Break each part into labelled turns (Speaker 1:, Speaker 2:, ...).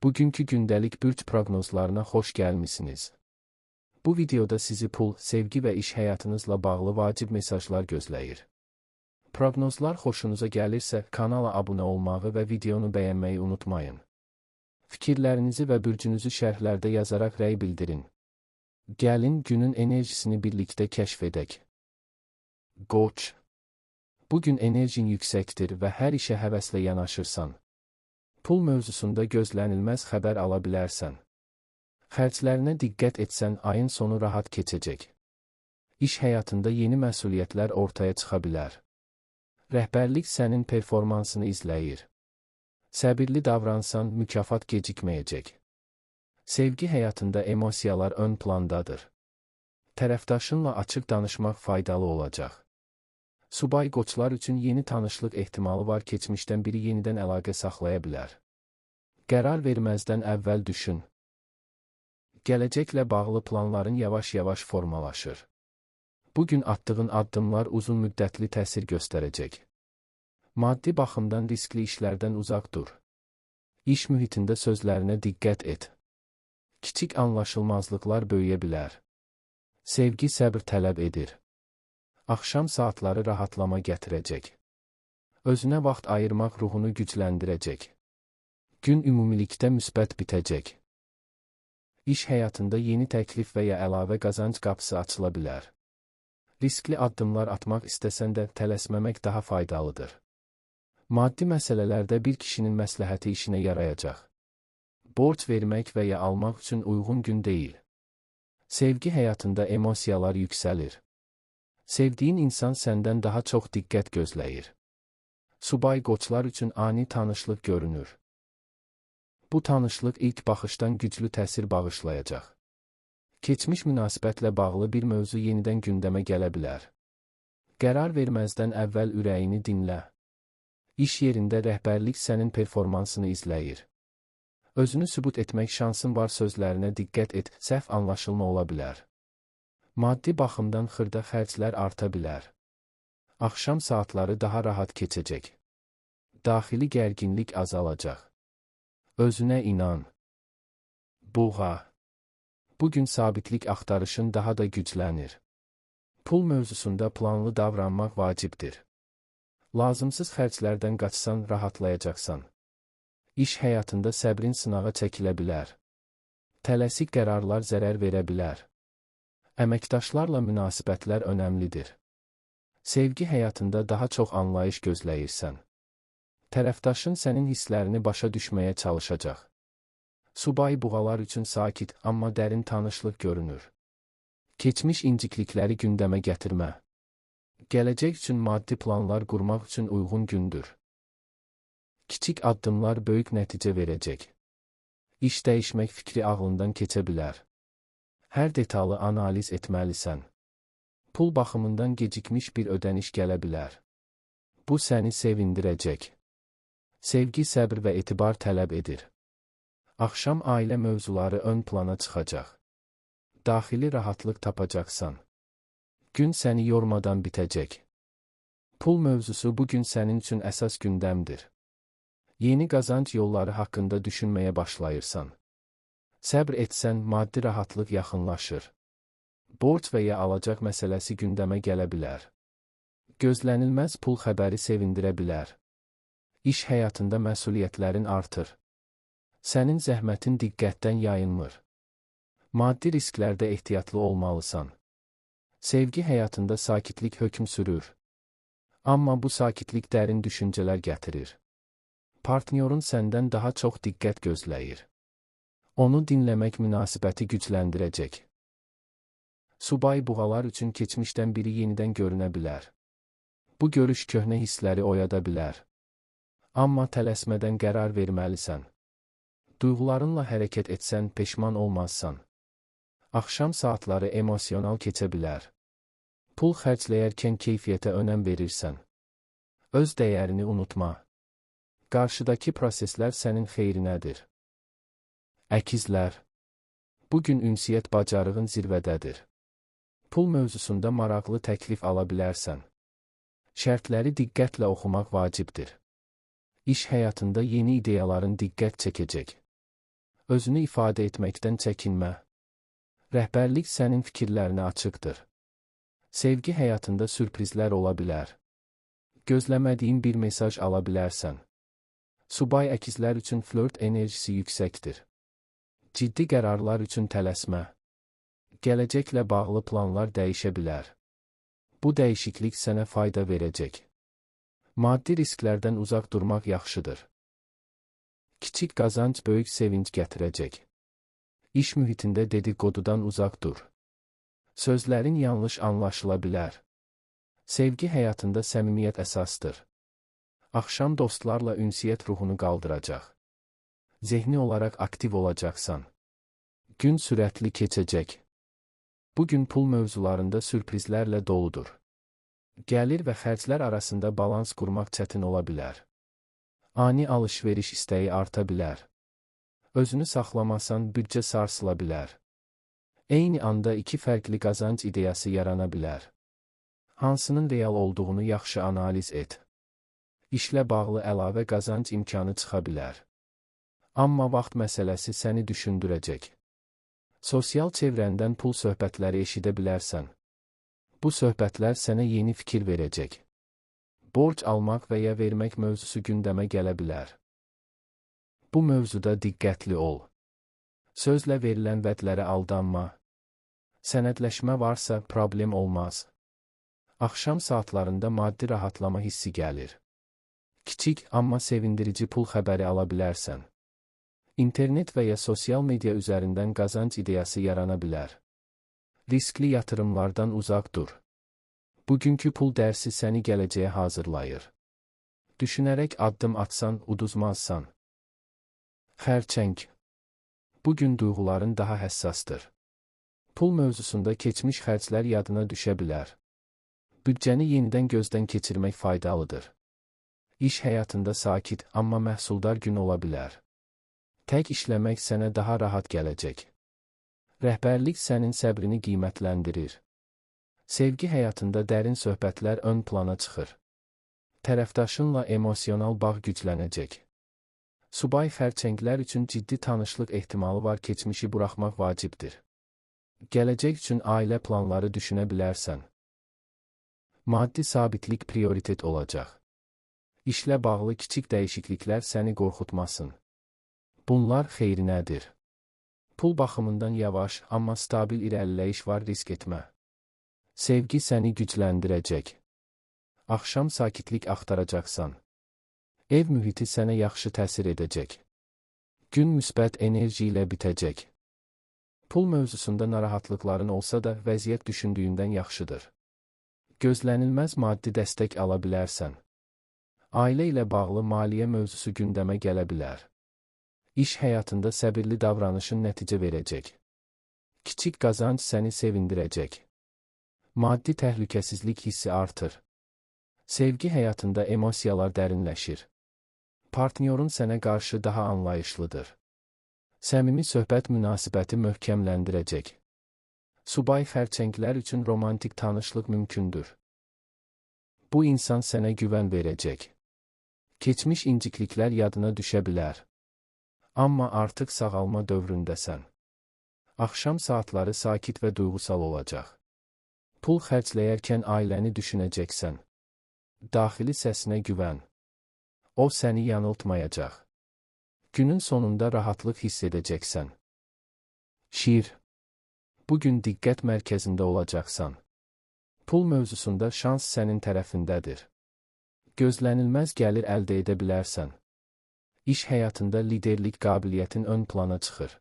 Speaker 1: Bugünkü gündəlik bürc proqnozlarına xoş gəlmisiniz. Bu videoda sizi pul, sevgi və iş həyatınızla bağlı vacib mesajlar gözləyir. Proqnozlar xoşunuza gəlirsə, kanala abunə olmağı və videonu bəyənməyi unutmayın. Fikirlərinizi və bürcünüzü şərhlərdə yazaraq rəy bildirin. Gəlin günün enerjisini birlikdə kəşf edək. Qoç. Bugün enerjin yüksəkdir və hər işə həvəslə yanaşırsan. Pul mövzusunda gözlənilməz xəbər ala bilərsən. Xərclərinə diqqət etsən, ayın sonu rahat keçəcək. İş həyatında yeni məsuliyyətlər ortaya çıxa bilər. Rəhbərlik sənin performansını izləyir. Səbirli davransan, mükafat gecikməyəcək. Sevgi həyatında emosiyalar ön plandadır. Tərəfdaşınla açıq danışmaq faydalı olacaq. Subay qoçlar üçün yeni tanışlıq ehtimalı var, keçmişdən biri yenidən əlaqə saxlaya bilər. Qərar verməzdən əvvəl düşün. Gələcəklə bağlı planların yavaş-yavaş formalaşır. Bugün atdığın addımlar uzun müddətli təsir göstərəcək. Maddi baxımdan riskli işlərdən uzaq dur. İş mühitində sözlərinə diqqət et. Kiçik anlaşılmazlıqlar böyüyə bilər. Sevgi səbr tələb edir. Axşam saatları rahatlama gətirəcək. Özünə vaxt ayırmaq ruhunu gücləndirəcək. Gün ümumilikdə müsbət bitəcək. İş həyatında yeni təklif və ya əlavə qazanc qapısı açıla bilər. Riskli addımlar atmaq istəsən də tələsməmək daha faydalıdır. Maddi məsələlərdə bir kişinin məsləhəti işinə yarayacaq. Borc vermək və ya almaq üçün uyğun gün deyil. Sevgi həyatında emosiyalar yüksəlir. Sevdiyin insan səndən daha çox diqqət gözləyir. Subay qoçlar üçün ani tanışlıq görünür. Bu tanışlıq ilk baxışdan güclü təsir bağışlayacaq. Keçmiş münasibətlə bağlı bir mövzu yenidən gündəmə gələ bilər. Qərar verməzdən əvvəl ürəyini dinlə. İş yerində rəhbərlik sənin performansını izləyir. Özünü sübut etmək şansın var, sözlərinə diqqət et, səhv anlaşılma ola bilər. Maddi baxımdan xırda xərclər arta bilər. Axşam saatları daha rahat keçəcək. Daxili gərginlik azalacaq. Özünə inan. Buğa. Bugün sabitlik axtarışın daha da güclənir. Pul mövzusunda planlı davranmaq vacibdir. Lazımsız xərclərdən qaçsan rahatlayacaqsan. İş həyatında səbrin sınağa çəkilə bilər. Tələsik qərarlar zərər verə bilər. Əməkdaşlarla münasibətlər önəmlidir. Sevgi həyatında daha çox anlayış gözləyirsən. Tərəfdaşın sənin hisslərini başa düşməyə çalışacaq. Subay buğalar üçün sakit, amma dərin tanışlıq görünür. Keçmiş inciklikləri gündəmə gətirmə. Gələcək üçün maddi planlar qurmaq üçün uyğun gündür. Kiçik addımlar böyük nəticə verəcək. İş dəyişmək fikri ağlından keçə bilər. Hər detalı analiz etməlisən. Pul baxımından gecikmiş bir ödəniş gələ bilər. Bu səni sevindirəcək. Sevgi, səbr və etibar tələb edir. Axşam ailə mövzuları ön plana çıxacaq. Daxili rahatlıq tapacaqsan. Gün səni yormadan bitəcək. Pul mövzusu bugün sənin üçün əsas gündəmdir. Yeni qazanc yolları haqqında düşünməyə başlayırsan. Səbr etsən, maddi rahatlıq yaxınlaşır. Borc və ya alacaq məsələsi gündəmə gələ bilər. Gözlənilməz pul xəbəri sevindirə bilər. İş həyatında məsuliyyətlərin artır. Sənin zəhmətin diqqətdən yayınmır. Maddi risklərdə ehtiyatlı olmalısan. Sevgi həyatında sakitlik hökm sürür. Amma bu sakitlik dərin düşüncələr gətirir. Partnyorun səndən daha çox diqqət gözləyir. Onu dinləmək münasibəti gücləndirəcək. Subay buğalar üçün keçmişdən biri yenidən görünə bilər. Bu görüş köhnə hissləri oyada bilər. Amma tələsmədən qərar verməlisən. Duyğularınla hərəkət etsən peşman olmazsan. Axşam saatları emosional keçə bilər. Pul xərcləyərkən keyfiyyətə önəm verirsən. Öz dəyərini unutma. Qarşıdakı proseslər sənin xeyrinədir. Əkizlər. Bugün ünsiyyət bacarığın zirvədədir. Pul mövzusunda maraqlı təklif ala bilərsən. Şərtləri diqqətlə oxumaq vacibdir. İş həyatında yeni ideyaların diqqət çəkəcək. Özünü ifadə etməkdən çəkinmə. Rəhbərlik sənin fikirlərinə açıqdır. Sevgi həyatında sürprizlər ola bilər. Gözləmədiyin bir mesaj ala bilərsən. Subay əkizlər üçün flört enerjisi yüksəkdir. Ciddi qərarlar üçün tələsmə. Gələcəklə bağlı planlar dəyişə bilər. Bu dəyişiklik sənə fayda verəcək. Maddi risklərdən uzaq durmaq yaxşıdır. Kiçik qazanc böyük sevinç gətirəcək. İş mühitində dedikodudan uzaq dur. Sözlərin yanlış anlaşıla bilər. Sevgi həyatında səmimiyyət əsasdır. Axşam dostlarla ünsiyyət ruhunu qaldıracaq. Zehni olaraq aktiv olacaqsan. Gün sürətli keçəcək. Bugün pul mövzularında sürprizlərlə doludur. Gəlir və xərclər arasında balans qurmaq çətin ola bilər. Ani alış-veriş istəyi arta bilər. Özünü saxlamasan büdcə sarsıla bilər. Eyni anda iki fərqli qazanc ideyası yarana bilər. Hansının real olduğunu yaxşı analiz et. İşlə bağlı əlavə qazanc imkanı çıxa bilər. Amma vaxt məsələsi səni düşündürəcək. Sosial çevrəndən pul söhbətləri eşidə bilərsən. Bu söhbətlər sənə yeni fikir verəcək. Borc almaq və ya vermək mövzusu gündəmə gələ bilər. Bu mövzuda diqqətli ol. Sözlə verilən vədlərə aldanma. Sənədləşmə varsa problem olmaz. Axşam saatlarında maddi rahatlama hissi gəlir. Kiçik, amma sevindirici pul xəbəri ala bilərsən. İnternet və ya sosial media üzərindən qazanc ideyası yarana bilər. Riskli yatırımlardan uzaq dur. Bugünkü pul dərsi səni gələcəyə hazırlayır. Düşünərək addım atsan, uduzmazsan. Xərçəng. Bugün duyğuların daha həssasdır. Pul mövzusunda keçmiş xərclər yadına düşə bilər. Büdcəni yenidən gözdən keçirmək faydalıdır. İş həyatında sakit, amma məhsuldar gün ola bilər. Tək işləmək sənə daha rahat gələcək. Rəhbərlik sənin səbrini qiymətləndirir. Sevgi həyatında dərin söhbətlər ön plana çıxır. Tərəfdaşınla emosional bağ güclənəcək. Subay xərçənglər üçün ciddi tanışlıq ehtimalı var, keçmişi buraxmaq vacibdir. Gələcək üçün ailə planları düşünə bilərsən. Maddi sabitlik prioritet olacaq. İşlə bağlı kiçik dəyişikliklər səni qorxutmasın. Bunlar xeyrinədir. Pul baxımından yavaş, amma stabil irəliləyiş var, risk etmə. Sevgi səni gücləndirəcək. Axşam sakitlik axtaracaqsan. Ev mühiti sənə yaxşı təsir edəcək. Gün müsbət enerji ilə bitəcək. Pul mövzusunda narahatlıqların olsa da vəziyyət düşündüyündən yaxşıdır. Gözlənilməz maddi dəstək ala bilərsən. Ailə ilə bağlı maliyyə mövzusu gündəmə gələ bilər. İş həyatında səbirli davranışın nəticə verəcək. Kiçik qazanc səni sevindirəcək. Maddi təhlükəsizlik hissi artır. Sevgi həyatında emosiyalar dərinləşir. Partnyorun sənə qarşı daha anlayışlıdır. Səmimi söhbət münasibəti möhkəmləndirəcək. Subay xərçənglər üçün romantik tanışlıq mümkündür. Bu insan sənə güvən verəcək. Keçmiş incikliklər yadına düşə bilər. Amma artıq sağalma dövründəsən. Axşam saatları sakit və duyğusal olacaq. Pul xərcləyərkən ailəni düşünəcəksən. Daxili səsinə güvən. O səni yanıltmayacaq. Günün sonunda rahatlıq hiss edəcəksən. Şiir. Bugün diqqət mərkəzində olacaqsan. Pul mövzusunda şans sənin tərəfindədir. Gözlənilməz gəlir əldə edə bilərsən. İş həyatında liderlik qabiliyyətin ön plana çıxır.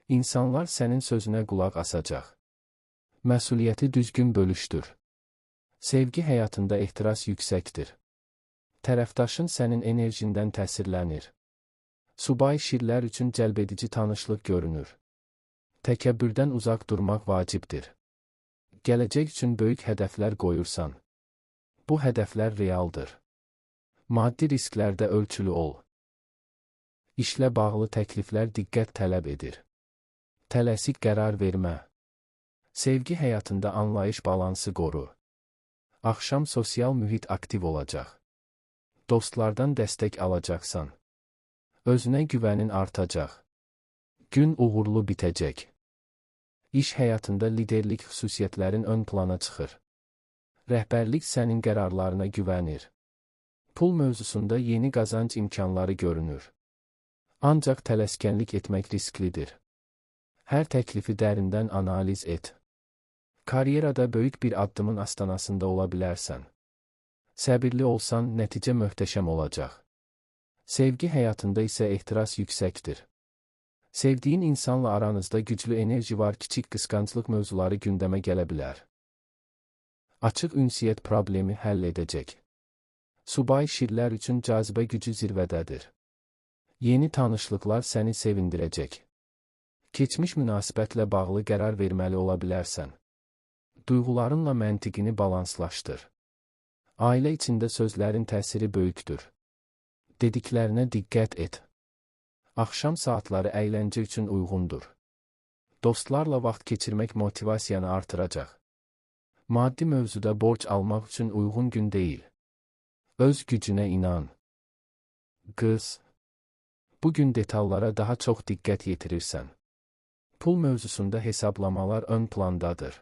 Speaker 1: İnsanlar sənin sözünə qulaq asacaq. Məsuliyyəti düzgün bölüşdür. Sevgi həyatında ehtiras yüksəkdir. Tərəfdaşın sənin enerjindən təsirlənir. Subay şirlər üçün cəlbedici tanışlıq görünür. Təkəbbürdən uzaq durmaq vacibdir. Gələcək üçün böyük hədəflər qoyursan. Bu hədəflər realdır. Maddi risklərdə ölçülü ol. İşlə bağlı təkliflər diqqət tələb edir. Tələsik qərar vermə. Sevgi həyatında anlayış balansı qoru. Axşam sosial mühit aktiv olacaq. Dostlardan dəstək alacaqsan. Özünə güvənin artacaq. Gün uğurlu bitəcək. İş həyatında liderlik xüsusiyyətlərin ön plana çıxır. Rəhbərlik sənin qərarlarına güvənir. Pul mövzusunda yeni qazanc imkanları görünür. Ancaq tələskənlik etmək risklidir. Hər təklifi dərindən analiz et. Karyerada böyük bir addımın astanasında ola bilərsən. Səbirli olsan, nəticə möhtəşəm olacaq. Sevgi həyatında isə ehtiras yüksəkdir. Sevdiyin insanla aranızda güclü enerji var, kiçik qısqanclıq mövzuları gündəmə gələ bilər. Açıq ünsiyyət problemi həll edəcək. Subay şirlər üçün cazibə gücü zirvədədir. Yeni tanışlıqlar səni sevindirəcək. Keçmiş münasibətlə bağlı qərar verməli ola bilərsən. Duyğularınla məntiqini balanslaşdır. Ailə içində sözlərin təsiri böyükdür. Dediklərinə diqqət et. Axşam saatları əyləncə üçün uyğundur. Dostlarla vaxt keçirmək motivasiyanı artıracaq. Maddi mövzuda borc almaq üçün uyğun gün deyil. Öz gücünə inan. Qız, bugün detallara daha çox diqqət yetirirsən. Pul mövzusunda hesablamalar ön plandadır.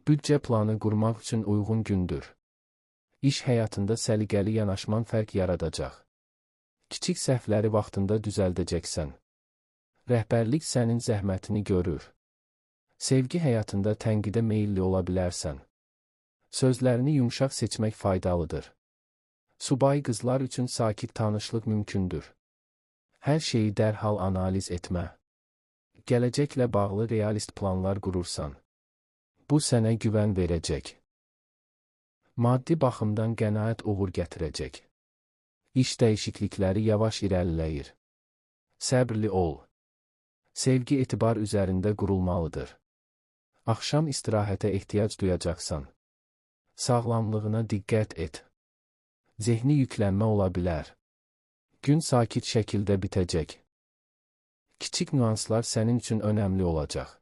Speaker 1: Büdcə planı qurmaq üçün uyğun gündür. İş həyatında səliqəli yanaşman fərq yaradacaq. Kiçik səhvləri vaxtında düzəldəcəksən. Rəhbərlik sənin zəhmətini görür. Sevgi həyatında tənqidə meyilli ola bilərsən. Sözlərini yumşaq seçmək faydalıdır. Subay qızlar üçün sakit tanışlıq mümkündür. Hər şeyi dərhal analiz etmə. Gələcəklə bağlı realist planlar qurursan. Bu sənə güvən verəcək. Maddi baxımdan qənaət uğur gətirəcək. İş dəyişiklikləri yavaş irəliləyir. Səbrli ol. Sevgi etibar üzərində qurulmalıdır. Axşam istirahətə ehtiyac duyacaqsan. Sağlamlığına diqqət et. Zehni yüklənmə ola bilər. Gün sakit şəkildə bitəcək. Kiçik nüanslar sənin üçün önəmli olacaq.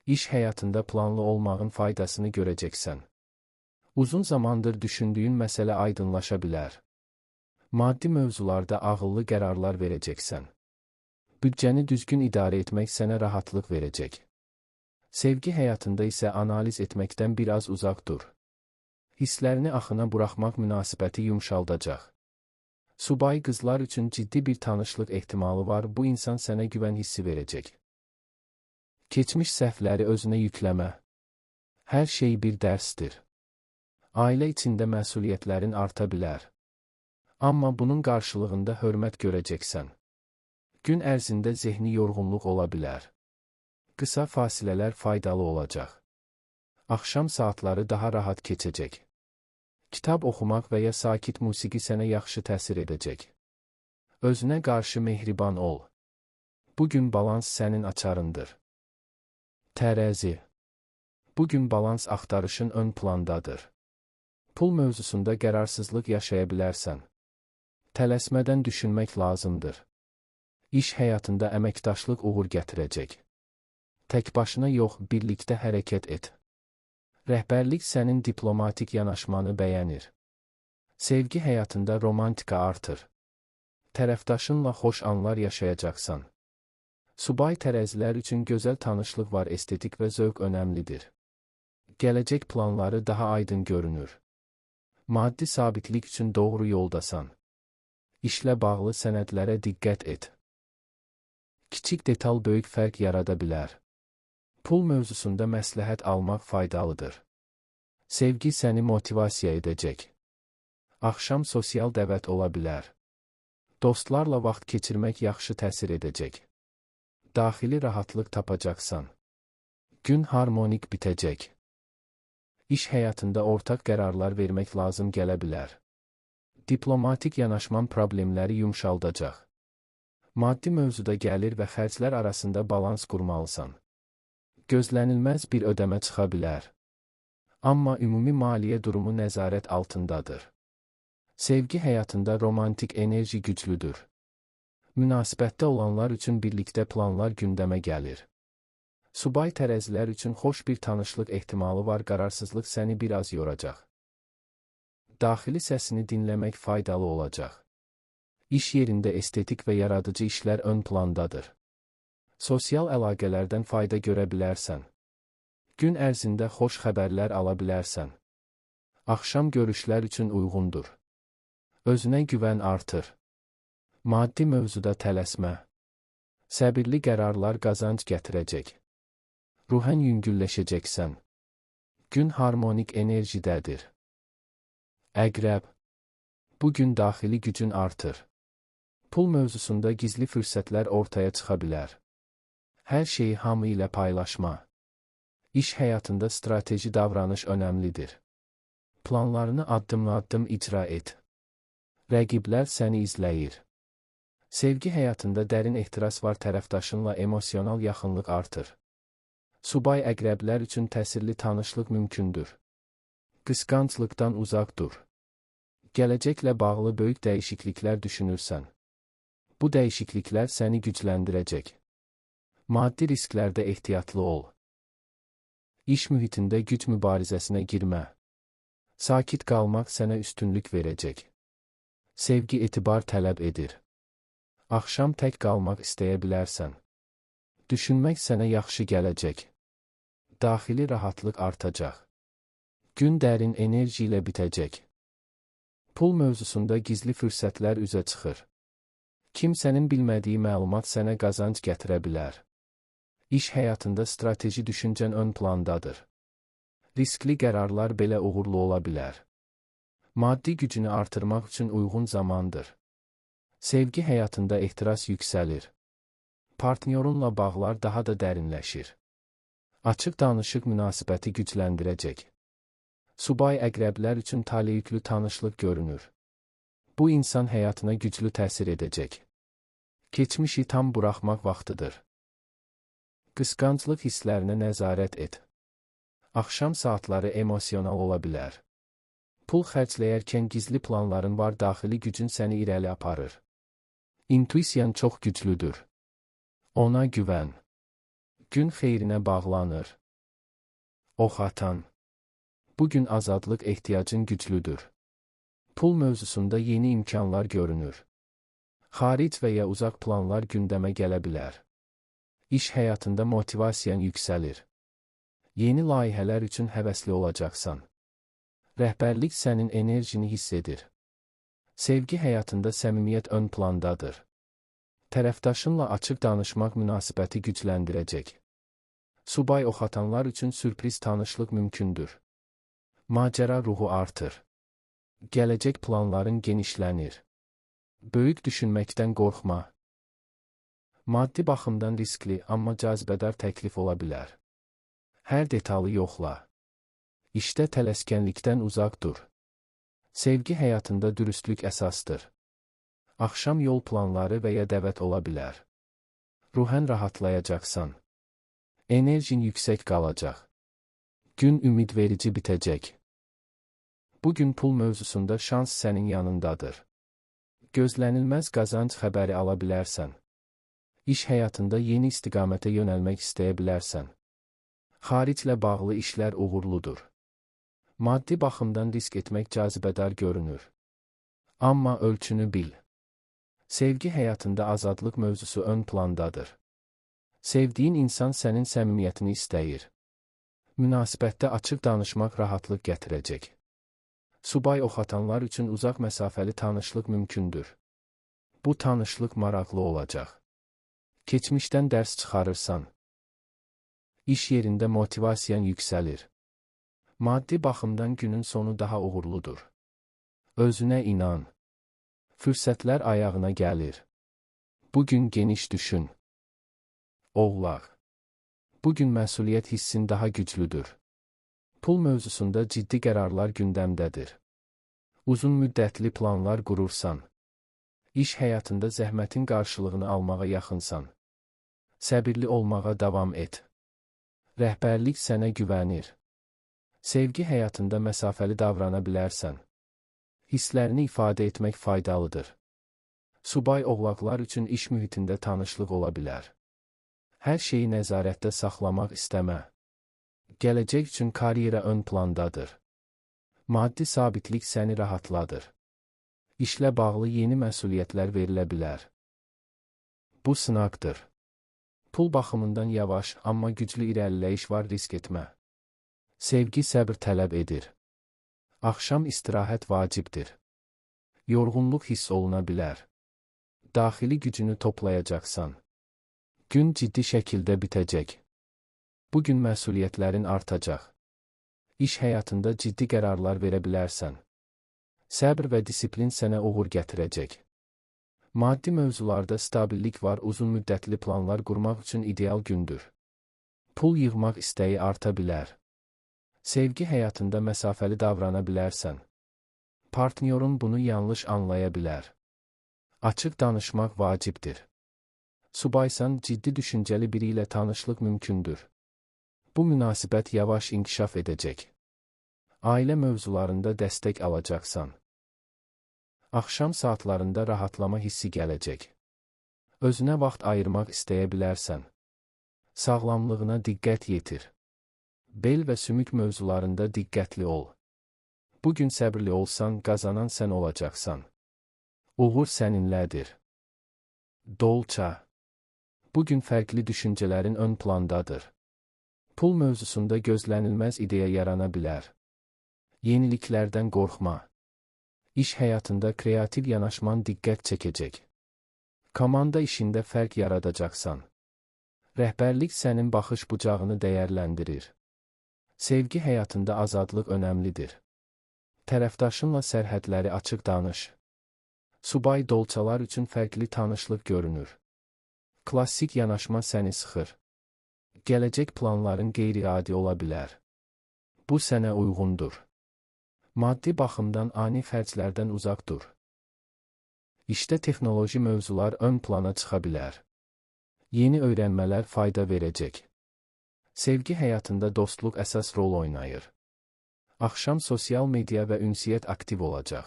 Speaker 1: İş həyatında planlı olmağın faydasını görəcəksən. Uzun zamandır düşündüyün məsələ aydınlaşa bilər. Maddi mövzularda ağıllı qərarlar verəcəksən. Büdcəni düzgün idarə etmək sənə rahatlıq verəcək. Sevgi həyatında isə analiz etməkdən biraz uzaq dur. Hisslərini axına buraxmaq münasibəti yumşaldacaq. Subay qızlar üçün ciddi bir tanışlıq ehtimalı var, bu insan sənə güvən hissi verəcək. Keçmiş səhvləri özünə yükləmə. Hər şey bir dərsdir. Ailə içində məsuliyyətlərin arta bilər. Amma bunun qarşılığında hörmət görəcəksən. Gün ərzində zehni yorğunluq ola bilər. Qısa fasilələr faydalı olacaq. Axşam saatları daha rahat keçəcək. Kitab oxumaq və ya sakit musiqi sənə yaxşı təsir edəcək. Özünə qarşı mehriban ol. Bugün balans sənin açarındır. Tərəzi. Bugün balans axtarışın ön plandadır. Pul mövzusunda qərarsızlıq yaşaya bilərsən. Tələsmədən düşünmək lazımdır. İş həyatında əməkdaşlıq uğur gətirəcək. Tək başına yox, birlikdə hərəkət et. Rəhbərlik sənin diplomatik yanaşmanı bəyənir. Sevgi həyatında romantika artır. Tərəfdaşınla xoş anlar yaşayacaqsan. Subay tərəzilər üçün gözəl tanışlıq var, estetik və zövq önəmlidir. Gələcək planları daha aydın görünür. Maddi sabitlik üçün doğru yoldasan. İşlə bağlı sənədlərə diqqət et. Kiçik detal böyük fərq yarada bilər. Pul mövzusunda məsləhət almaq faydalıdır. Sevgi səni motivasiya edəcək. Axşam sosial dəvət ola bilər. Dostlarla vaxt keçirmək yaxşı təsir edəcək. Daxili rahatlıq tapacaqsan. Gün harmonik bitəcək. İş həyatında ortaq qərarlar vermək lazım gələ bilər. Diplomatik yanaşman problemləri yumşaldacaq. Maddi mövzuda gəlir və xərclər arasında balans qurmalısan. Gözlənilməz bir ödəmə çıxa bilər. Amma ümumi maliyyə durumu nəzarət altındadır. Sevgi həyatında romantik enerji güclüdür. Münasibətdə olanlar üçün birlikdə planlar gündəmə gəlir. Subay tərəzilər üçün xoş bir tanışlıq ehtimalı var, qararsızlıq səni biraz yoracaq. Daxili səsini dinləmək faydalı olacaq. İş yerində estetik və yaradıcı işlər ön plandadır. Sosial əlaqələrdən fayda görə bilərsən. Gün ərzində xoş xəbərlər ala bilərsən. Axşam görüşlər üçün uyğundur. Özünə güvən artır. Maddi mövzuda tələsmə. Səbirli qərarlar qazanc gətirəcək. Ruhən yüngülləşəcəksən. Gün harmonik enerjidədir. Əqrəb. Bugün daxili gücün artır. Pul mövzusunda gizli fürsətlər ortaya çıxa bilər. Hər şeyi hamı ilə paylaşma. İş həyatında strateji davranış önəmlidir. Planlarını addımla-addım icra et. Rəqiblər səni izləyir. Sevgi həyatında dərin ehtiras var, tərəfdaşınla emosional yaxınlıq artır. Subay əqrəblər üçün təsirli tanışlıq mümkündür. Qısqanclıqdan uzaq dur. Gələcəklə bağlı böyük dəyişikliklər düşünürsən. Bu dəyişikliklər səni gücləndirəcək. Maddi risklərdə ehtiyatlı ol. İş mühitində güc mübarizəsinə girmə. Sakit qalmaq sənə üstünlük verəcək. Sevgi etibar tələb edir. Axşam tək qalmaq istəyə bilərsən. Düşünmək sənə yaxşı gələcək. Daxili rahatlıq artacaq. Gün dərin enerji ilə bitəcək. Pul mövzusunda gizli fürsətlər üzə çıxır. Kimsənin bilmədiyi məlumat sənə qazanc gətirə bilər. İş həyatında strateji düşüncən ön plandadır. Riskli qərarlar belə uğurlu ola bilər. Maddi gücünü artırmaq üçün uyğun zamandır. Sevgi həyatında ehtiras yüksəlir. Partnyorunla bağlar daha da dərinləşir. Açıq danışıq münasibəti gücləndirəcək. Subay əqrəblər üçün taleyüklü tanışlıq görünür. Bu insan həyatına güclü təsir edəcək. Keçmişi tam buraxmaq vaxtıdır. Qısqanclıq hisslərinə nəzarət et. Axşam saatları emosional ola bilər. Pul xərcləyərkən gizli planların var, daxili gücün səni irəli aparır. İntuisiyan çox güclüdür. Ona güvən. Gün xeyrinə bağlanır. Ox atan. Bugün azadlıq ehtiyacın güclüdür. Pul mövzusunda yeni imkanlar görünür. Xaric və ya uzaq planlar gündəmə gələ bilər. İş həyatında motivasiyan yüksəlir. Yeni layihələr üçün həvəsli olacaqsan. Rəhbərlik sənin enerjini hiss edir. Sevgi həyatında səmimiyyət ön plandadır. Tərəfdaşınla açıq danışmaq münasibəti gücləndirəcək. Subay oxatanlar üçün sürpriz tanışlıq mümkündür. Macəra ruhu artır. Gələcək planların genişlənir. Böyük düşünməkdən qorxma. Maddi baxımdan riskli, amma cazibədar təklif ola bilər. Hər detalı yoxla. İşdə tələskənlikdən uzaq dur. Sevgi həyatında dürüstlük əsasdır. Axşam yol planları və ya dəvət ola bilər. Ruhən rahatlayacaqsan. Enerjin yüksək qalacaq. Gün ümidverici bitəcək. Bugün pul mövzusunda şans sənin yanındadır. Gözlənilməz qazanc xəbəri ala bilərsən. İş həyatında yeni istiqamətə yönəlmək istəyə bilərsən. Xariclə bağlı işlər uğurludur. Maddi baxımdan risk etmək cazibədar görünür. Amma ölçünü bil. Sevgi həyatında azadlıq mövzusu ön plandadır. Sevdiyin insan sənin səmimiyyətini istəyir. Münasibətdə açıq danışmaq rahatlıq gətirəcək. Subay oxatanlar üçün uzaq məsafəli tanışlıq mümkündür. Bu tanışlıq maraqlı olacaq. Keçmişdən dərs çıxarırsan. İş yerində motivasiyan yüksəlir. Maddi baxımdan günün sonu daha uğurludur. Özünə inan. Fürsətlər ayağına gəlir. Bugün geniş düşün. Oğlaq. Bugün məsuliyyət hissin daha güclüdür. Pul mövzusunda ciddi qərarlar gündəmdədir. Uzun müddətli planlar qurursan. İş həyatında zəhmətin qarşılığını almağa yaxınsan. Səbirli olmağa davam et. Rəhbərlik sənə güvənir. Sevgi həyatında məsafəli davrana bilərsən. Hisslərini ifadə etmək faydalıdır. Subay oğlaqlar üçün iş mühitində tanışlıq ola bilər. Hər şeyi nəzarətdə saxlamaq istəmə. Gələcək üçün karyera ön plandadır. Maddi sabitlik səni rahatladır. İşlə bağlı yeni məsuliyyətlər verilə bilər. Bu sınaqdır. Pul baxımından yavaş, amma güclü irəliləyiş var, risk etmə. Sevgi səbr tələb edir. Axşam istirahət vacibdir. Yorğunluq hiss oluna bilər. Daxili gücünü toplayacaqsan. Gün ciddi şəkildə bitəcək. Bugün məsuliyyətlərin artacaq. İş həyatında ciddi qərarlar verə bilərsən. Səbr və disiplin sənə uğur gətirəcək. Maddi mövzularda stabillik var, uzun müddətli planlar qurmaq üçün ideal gündür. Pul yığmaq istəyi arta bilər. Sevgi həyatında məsafəli davrana bilərsən. Partnyorun bunu yanlış anlaya bilər. Açıq danışmaq vacibdir. Subaysan, ciddi düşüncəli biri ilə tanışlıq mümkündür. Bu münasibət yavaş inkişaf edəcək. Ailə mövzularında dəstək alacaqsan. Axşam saatlarında rahatlama hissi gələcək. Özünə vaxt ayırmaq istəyə bilərsən. Sağlamlığına diqqət yetir. Bel və sümük mövzularında diqqətli ol. Bugün səbirli olsan, qazanan sən olacaqsan. Uğur səninlədir. Dolça. Bugün fərqli düşüncələrin ön plandadır. Pul mövzusunda gözlənilməz ideya yarana bilər. Yeniliklərdən qorxma. İş həyatında kreativ yanaşman diqqət çəkəcək. Komanda işində fərq yaradacaqsan. Rəhbərlik sənin baxış bucağını dəyərləndirir. Sevgi həyatında azadlıq önəmlidir. Tərəfdaşınla sərhədləri açıq danış. Subay dolçalar üçün fərqli tanışlıq görünür. Klassik yanaşma səni sıxır. Gələcək planların qeyri-adi ola bilər. Bu sənə uyğundur. Maddi baxımdan ani xərclərdən uzaq dur. İşdə texnoloji mövzular ön plana çıxa bilər. Yeni öyrənmələr fayda verəcək. Sevgi həyatında dostluq əsas rol oynayır. Axşam sosial media və ünsiyyət aktiv olacaq.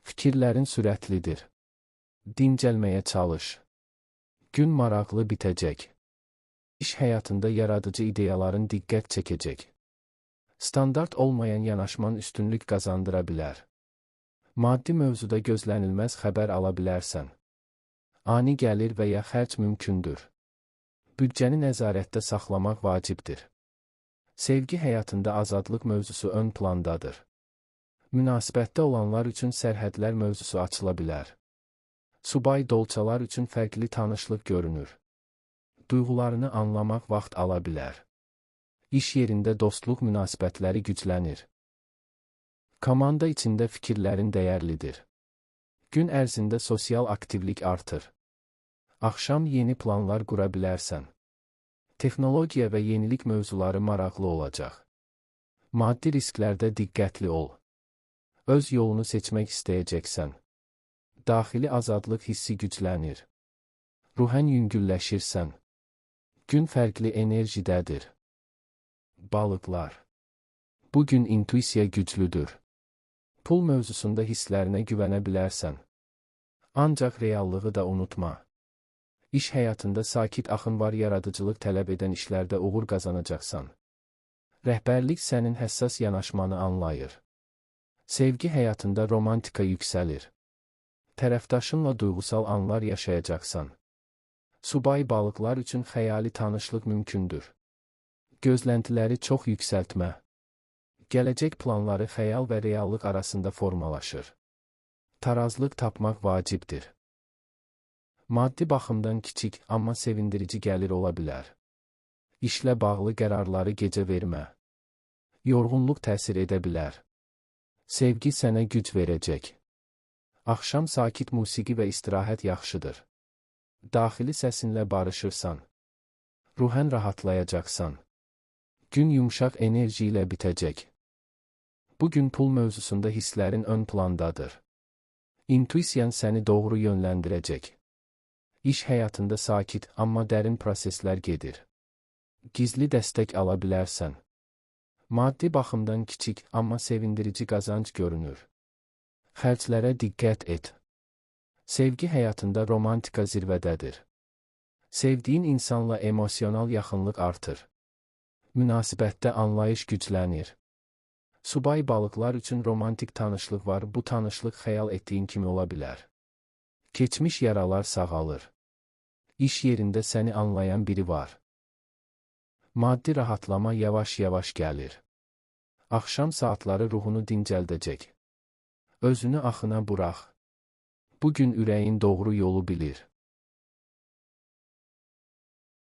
Speaker 1: Fikirlərin sürətlidir. Dincəlməyə çalış. Gün maraqlı bitəcək. İş həyatında yaradıcı ideyaların diqqət çəkəcək. Standart olmayan yanaşman üstünlük qazandıra bilər. Maddi mövzuda gözlənilməz xəbər ala bilərsən. Ani gəlir və ya xərc mümkündür. Büdcəni nəzarətdə saxlamaq vacibdir. Sevgi həyatında azadlıq mövzusu ön plandadır. Münasibətdə olanlar üçün sərhədlər mövzusu açıla bilər. Subay dolçalar üçün fərqli tanışlıq görünür. Duyğularını anlamaq vaxt ala bilər. İş yerində dostluq münasibətləri güclənir. Komanda içində fikirlərin dəyərlidir. Gün ərzində sosial aktivlik artır. Axşam yeni planlar qura bilərsən. Texnologiya və yenilik mövzuları maraqlı olacaq. Maddi risklərdə diqqətli ol. Öz yolunu seçmək istəyəcəksən. Daxili azadlıq hissi güclənir. Ruhən yüngülləşirsən. Gün fərqli enerjidədir. Balıqlar. Bugün intuisiya güclüdür. Pul mövzusunda hisslərinə güvənə bilərsən. Ancaq reallığı da unutma. İş həyatında sakit axın var, yaradıcılıq tələb edən işlərdə uğur qazanacaqsan. Rəhbərlik sənin həssas yanaşmanı anlayır. Sevgi həyatında romantika yüksəlir. Tərəfdaşınla duyğusal anlar yaşayacaqsan. Subay balıqlar üçün xəyali tanışlıq mümkündür. Gözləntiləri çox yüksəltmə. Gələcək planları xəyal və reallıq arasında formalaşır. Tarazlıq tapmaq vacibdir. Maddi baxımdan kiçik, amma sevindirici gəlir ola bilər. İşlə bağlı qərarları gecə vermə. Yorğunluq təsir edə bilər. Sevgi sənə güc verəcək. Axşam sakit musiqi və istirahət yaxşıdır. Daxili səsinlə barışırsan. Ruhən rahatlayacaqsan. Gün yumşaq enerji ilə bitəcək. Bugün pul mövzusunda hisslərin ön plandadır. İntuisiyan səni doğru yönləndirəcək. İş həyatında sakit, amma dərin proseslər gedir. Gizli dəstək ala bilərsən. Maddi baxımdan kiçik, amma sevindirici qazanc görünür. Xərclərə diqqət et. Sevgi həyatında romantika zirvədədir. Sevdiyin insanla emosional yaxınlıq artır. Münasibətdə anlayış güclənir. Subay balıqlar üçün romantik tanışlıq var, bu tanışlıq xəyal etdiyin kimi ola bilər. Keçmiş yaralar sağalır. İş yerində səni anlayan biri var. Maddi rahatlama yavaş-yavaş gəlir. Axşam saatları ruhunu dincəldəcək. Özünü axına burax. Bugün ürəyin doğru yolu bilir.